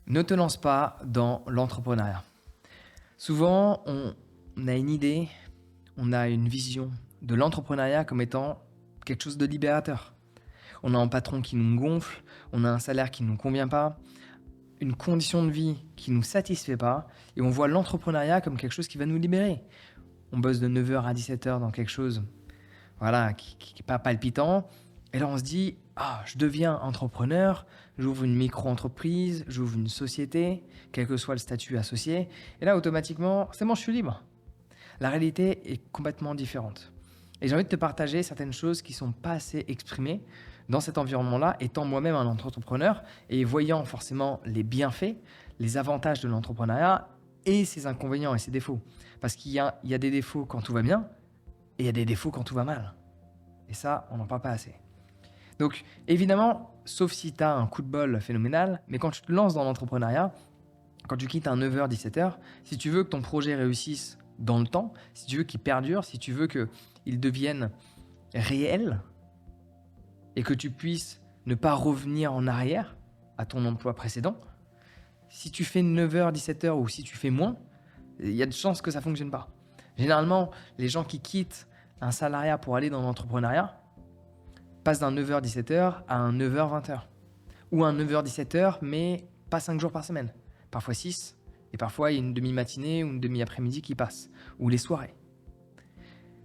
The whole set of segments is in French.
Ne te lance pas dans l'entrepreneuriat. Souvent, on a une idée, on a une vision de l'entrepreneuriat comme étant quelque chose de libérateur. On a un patron qui nous gonfle, on a un salaire qui ne nous convient pas, une condition de vie qui ne nous satisfait pas, et on voit l'entrepreneuriat comme quelque chose qui va nous libérer. On bosse de 9 heures à 17 heures dans quelque chose voilà, qui n'est pas palpitant. Et là, on se dit, ah, je deviens entrepreneur, j'ouvre une micro-entreprise, j'ouvre une société, quel que soit le statut associé. Et là, automatiquement, c'est bon, je suis libre. La réalité est complètement différente. Et j'ai envie de te partager certaines choses qui ne sont pas assez exprimées dans cet environnement-là, étant moi-même un entrepreneur et voyant forcément les bienfaits, les avantages de l'entrepreneuriat et ses inconvénients et ses défauts. Parce qu'il y a des défauts quand tout va bien et il y a des défauts quand tout va mal. Et ça, on n'en parle pas assez. Donc, évidemment, sauf si tu as un coup de bol phénoménal, mais quand tu te lances dans l'entrepreneuriat, quand tu quittes un 9h, 17h, si tu veux que ton projet réussisse dans le temps, si tu veux qu'il perdure, si tu veux qu'il devienne réel et que tu puisses ne pas revenir en arrière à ton emploi précédent, si tu fais 9h, 17h ou si tu fais moins, il y a de chances que ça ne fonctionne pas. Généralement, les gens qui quittent un salariat pour aller dans l'entrepreneuriat passent d'un 9h, 17h à un 9h, 20h. Ou un 9h, 17h, mais pas 5 jours par semaine. Parfois 6, et parfois il y a une demi-matinée ou une demi-après-midi qui passe, ou les soirées.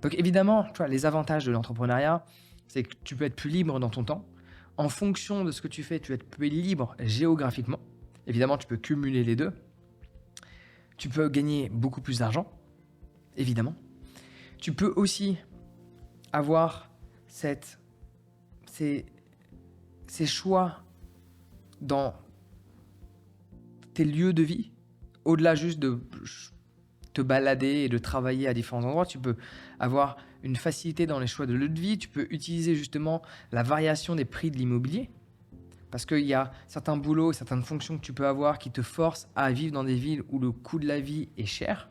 Donc évidemment, tu vois, les avantages de l'entrepreneuriat, c'est que tu peux être plus libre dans ton temps. En fonction de ce que tu fais, tu vas être plus libre géographiquement. Évidemment, tu peux cumuler les deux. Tu peux gagner beaucoup plus d'argent, évidemment. Tu peux aussi avoir ces choix dans tes lieux de vie, au-delà juste de te balader et de travailler à différents endroits, tu peux avoir une facilité dans les choix de lieu de vie, tu peux utiliser justement la variation des prix de l'immobilier, parce qu'il y a certains boulots, certaines fonctions que tu peux avoir qui te forcent à vivre dans des villes où le coût de la vie est cher,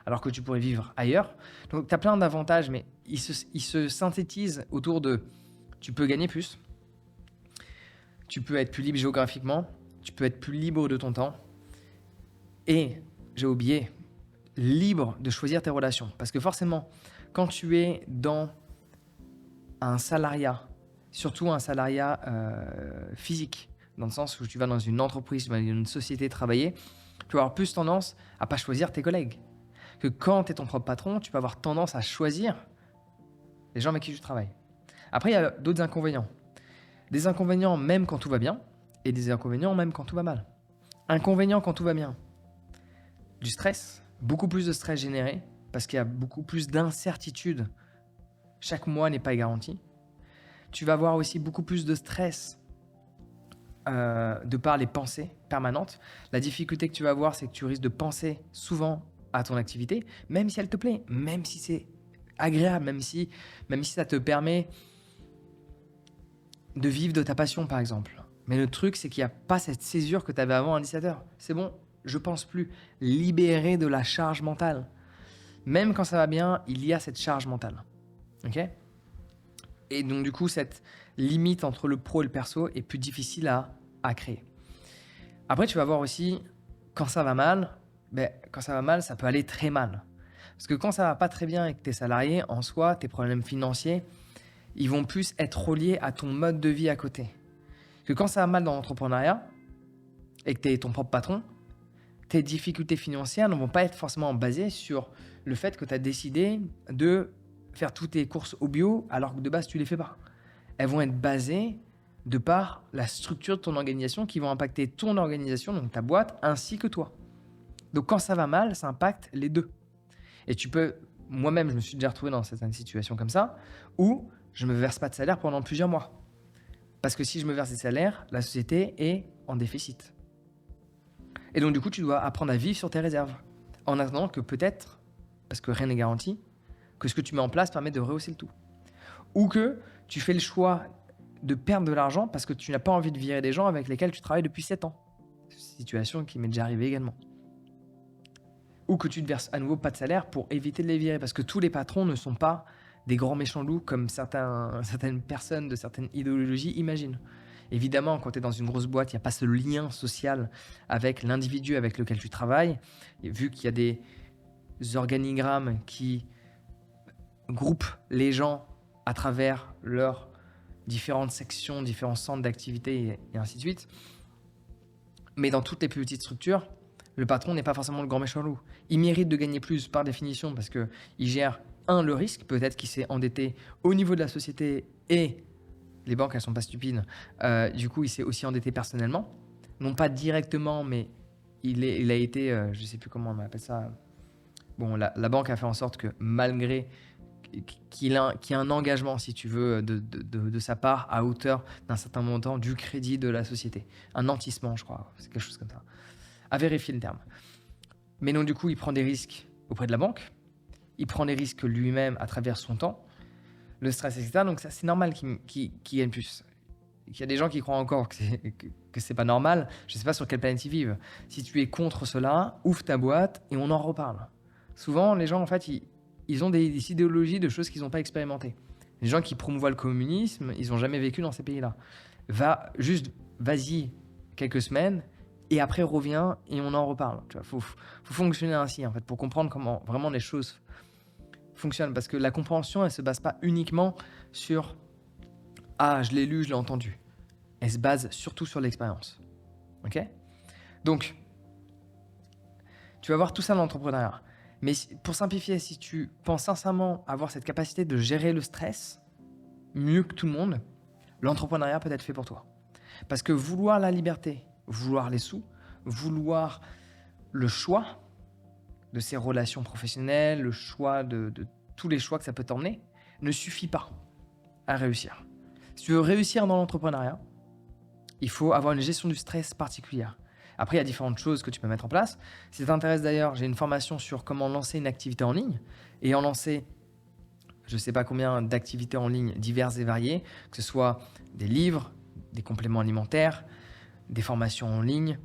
alors que tu pourrais vivre ailleurs. Donc tu as plein d'avantages, mais ils se synthétisent autour de tu peux gagner plus, tu peux être plus libre géographiquement, tu peux être plus libre de ton temps, et, j'ai oublié, libre de choisir tes relations. Parce que forcément, quand tu es dans un salariat, surtout un salariat physique, dans le sens où tu vas dans une entreprise, tu vas dans une société travailler, tu vas avoir plus tendance à ne pas choisir tes collègues. Que quand tu es ton propre patron, tu peux avoir tendance à choisir les gens avec qui tu travailles. Après, il y a d'autres inconvénients. Des inconvénients même quand tout va bien, et des inconvénients même quand tout va mal. Inconvénients quand tout va bien. Du stress, beaucoup plus de stress généré, parce qu'il y a beaucoup plus d'incertitudes. Chaque mois n'est pas garanti. Tu vas avoir aussi beaucoup plus de stress de par les pensées permanentes. La difficulté que tu vas avoir, c'est que tu risques de penser souvent à ton activité, même si elle te plaît, même si c'est agréable, même si ça te permet de vivre de ta passion, par exemple. Mais le truc, c'est qu'il n'y a pas cette césure que tu avais avant à 17h. C'est bon, je pense plus. Libéré de la charge mentale. Même quand ça va bien, il y a cette charge mentale. Ok ? Et donc, du coup, cette limite entre le pro et le perso est plus difficile à créer. Après, tu vas voir aussi, quand ça va mal, ça peut aller très mal. Parce que quand ça va pas très bien avec tes salariés, en soi, tes problèmes financiers, ils vont plus être reliés à ton mode de vie à côté. Que quand ça va mal dans l'entrepreneuriat et que tu es ton propre patron, tes difficultés financières ne vont pas être forcément basées sur le fait que tu as décidé de faire toutes tes courses au bio alors que de base tu ne les fais pas. Elles vont être basées de par la structure de ton organisation qui vont impacter ton organisation, donc ta boîte, ainsi que toi. Donc quand ça va mal, ça impacte les deux. Et moi-même je me suis déjà retrouvé dans certaines situations comme ça, où je ne me verse pas de salaire pendant plusieurs mois. Parce que si je me verse des salaires, la société est en déficit. Et donc du coup, tu dois apprendre à vivre sur tes réserves. En attendant que peut-être, parce que rien n'est garanti, que ce que tu mets en place permet de rehausser le tout. Ou que tu fais le choix de perdre de l'argent parce que tu n'as pas envie de virer des gens avec lesquels tu travailles depuis 7 ans. Situation qui m'est déjà arrivée également. Ou que tu te verses à nouveau pas de salaire pour éviter de les virer. Parce que tous les patrons ne sont pas des grands méchants loups comme certaines personnes de certaines idéologies imaginent. Évidemment, quand tu es dans une grosse boîte, il n'y a pas ce lien social avec l'individu avec lequel tu travailles. Et vu qu'il y a des organigrammes qui groupent les gens à travers leurs différentes sections, différents centres d'activité et ainsi de suite. Mais dans toutes les plus petites structures, le patron n'est pas forcément le grand méchant loup. Il mérite de gagner plus par définition parce qu'il gère, le risque, peut-être qu'il s'est endetté au niveau de la société et les banques, elles sont pas stupides. Du coup, il s'est aussi endetté personnellement. Non pas directement, mais il a été, je sais plus comment on appelle ça. Bon, la banque a fait en sorte que malgré qu'il y ait un engagement, si tu veux, de sa part à hauteur d'un certain montant du crédit de la société. Un nantissement, je crois. C'est quelque chose comme ça. À vérifier le terme. Mais donc, du coup, il prend des risques auprès de la banque. Il prend des risques lui-même à travers son temps. Le stress, etc. Donc, ça, c'est normal qu'il gagne plus. Il y a des gens qui croient encore que c'est pas normal. Je sais pas sur quelle planète ils vivent. Si tu es contre cela, ouvre ta boîte et on en reparle. Souvent, les gens, en fait, ils ont des idéologies de choses qu'ils n'ont pas expérimentées. Les gens qui promouvoient le communisme, ils n'ont jamais vécu dans ces pays-là. Vas-y quelques semaines et après reviens et on en reparle. Il faut fonctionner ainsi, en fait, pour comprendre comment vraiment les choses fonctionnent. Parce que la compréhension, elle ne se base pas uniquement sur « Ah, je l'ai lu, je l'ai entendu ». Elle se base surtout sur l'expérience. Ok ? Donc, tu vas voir tout ça dans l'entrepreneuriat. Mais pour simplifier, si tu penses sincèrement avoir cette capacité de gérer le stress mieux que tout le monde, l'entrepreneuriat peut être fait pour toi. Parce que vouloir la liberté, vouloir les sous, vouloir le choix de ses relations professionnelles, le choix de tous les choix que ça peut t'emmener, ne suffit pas à réussir. Si tu veux réussir dans l'entrepreneuriat, il faut avoir une gestion du stress particulière. Après, il y a différentes choses que tu peux mettre en place. Si ça t'intéresse d'ailleurs, j'ai une formation sur comment lancer une activité en ligne et en lancer, je ne sais pas combien d'activités en ligne diverses et variées, que ce soit des livres, des compléments alimentaires, des formations en ligne.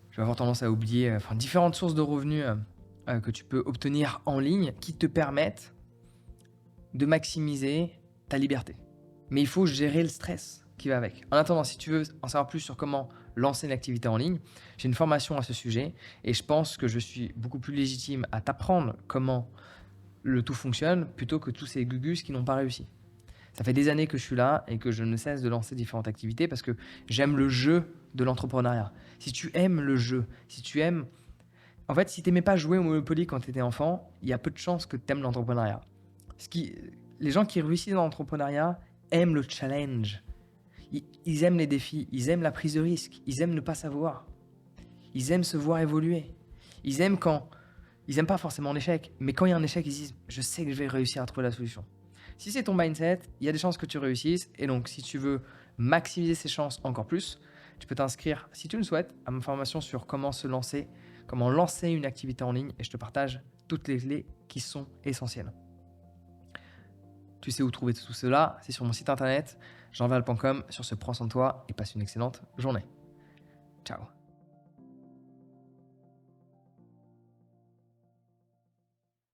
Je vais avoir tendance à oublier différentes sources de revenus que tu peux obtenir en ligne qui te permettent de maximiser ta liberté. Mais il faut gérer le stress qui va avec. En attendant, si tu veux en savoir plus sur comment lancer une activité en ligne, j'ai une formation à ce sujet et je pense que je suis beaucoup plus légitime à t'apprendre comment le tout fonctionne plutôt que tous ces gugus qui n'ont pas réussi. Ça fait des années que je suis là et que je ne cesse de lancer différentes activités parce que j'aime le jeu de l'entrepreneuriat. Si tu aimes le jeu, si tu aimes... En fait, si tu n'aimais pas jouer au Monopoly quand tu étais enfant, il y a peu de chances que tu aimes l'entrepreneuriat. Les gens qui réussissent dans l'entrepreneuriat aiment le challenge. Ils aiment les défis, ils aiment la prise de risque, ils aiment ne pas savoir. Ils aiment se voir évoluer. Ils aiment pas forcément l'échec, mais quand il y a un échec, ils disent « je sais que je vais réussir à trouver la solution ». Si c'est ton mindset, il y a des chances que tu réussisses. Et donc, si tu veux maximiser ces chances encore plus, tu peux t'inscrire, si tu le souhaites, à ma formation sur comment lancer une activité en ligne. Et je te partage toutes les clés qui sont essentielles. Tu sais où trouver tout cela, c'est sur mon site internet, jeanval.com. Sur ce, prends soin de toi et passe une excellente journée. Ciao.